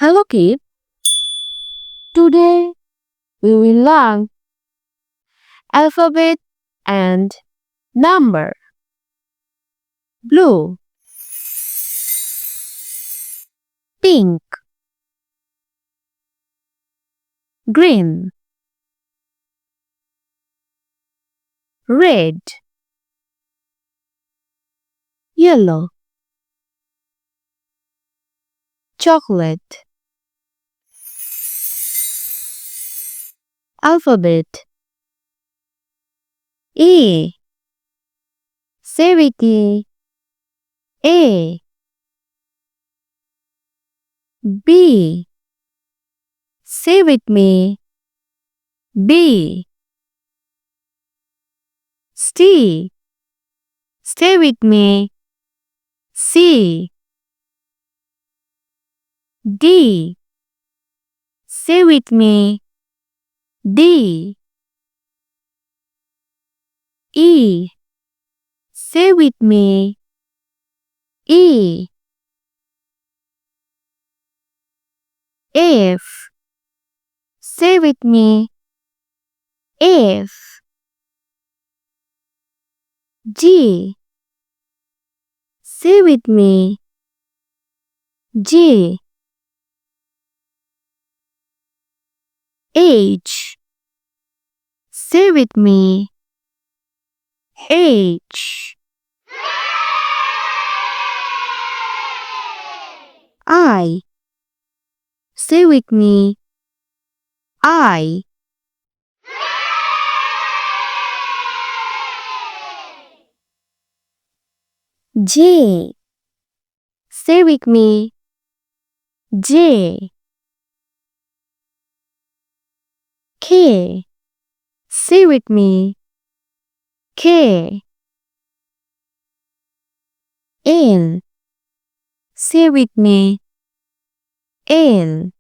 Hello kids, today we will learn alphabet and number. Blue, pink, green, red, yellow, chocolate. Alphabet A. Say with me. A. B. Say with me. B. C. Stay with me. C. D. Say with me. D. E. Say with me. E. F. Say with me. F. G. Say with me. G. H. Say with me. H. I. Say with me. I. J. Say with me. J. K. Say with me. K. N. Say with me. N.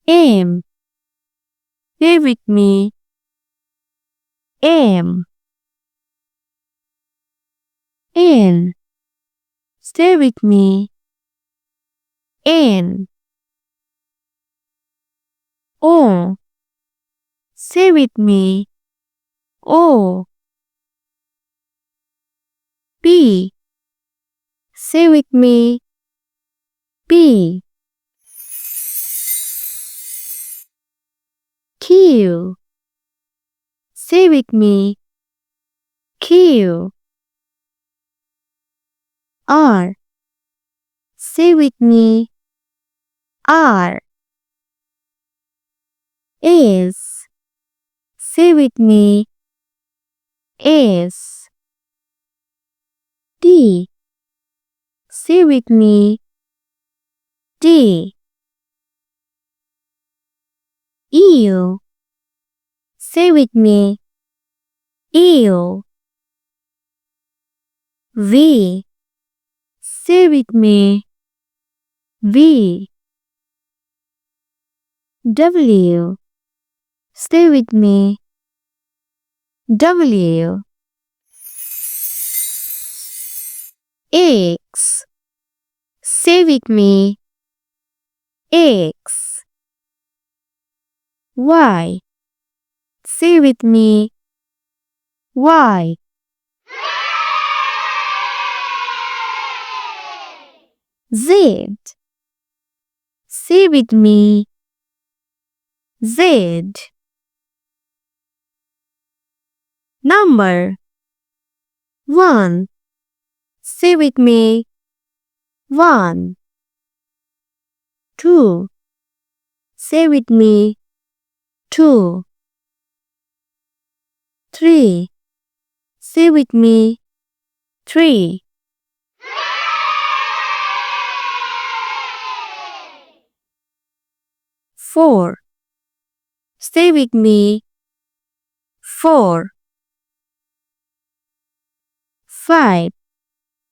M. Say with me. M. N. Stay with me. N. O. Say with me. O. P. Say with me. P. Q. Say with me. Q. R. Say with me. R. S. Say with me. S. D. Say with me. D. U. Say with me. U. V. Say with me. V. W. Stay with me. W. X. Say with me. X. Y. Say with me. Y. Z. Say with me. Z. Number 1. Say with me. 1. 2. Say with me. 2. 3. Say with me. 3. 4. Stay with me. 4. 5.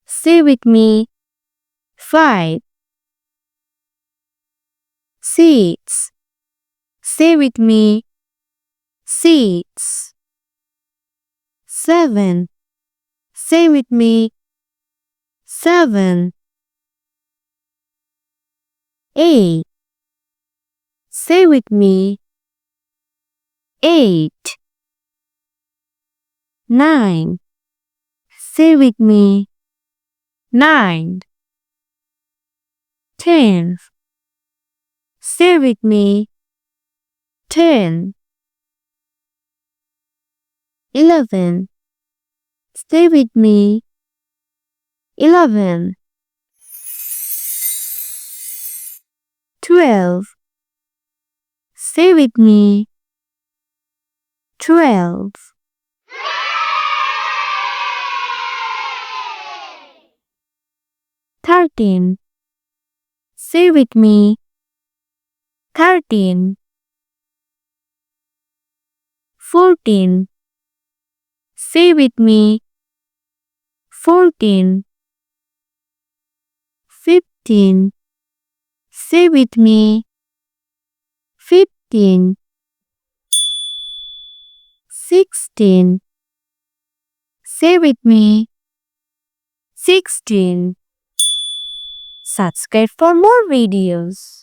Stay with me. 5. 6. Stay with me. 6. 7. Stay with me. 7. 8. Say with me. 8. 9. Say with me. 9. 10. Say with me. 10. 11. Stay with me. 11. 12. Stay with me. 12. 13. Say with me. 13. 14. Say with me. 14. 15. Say with me. 15. 16. Say with me. 16. Subscribe for more videos.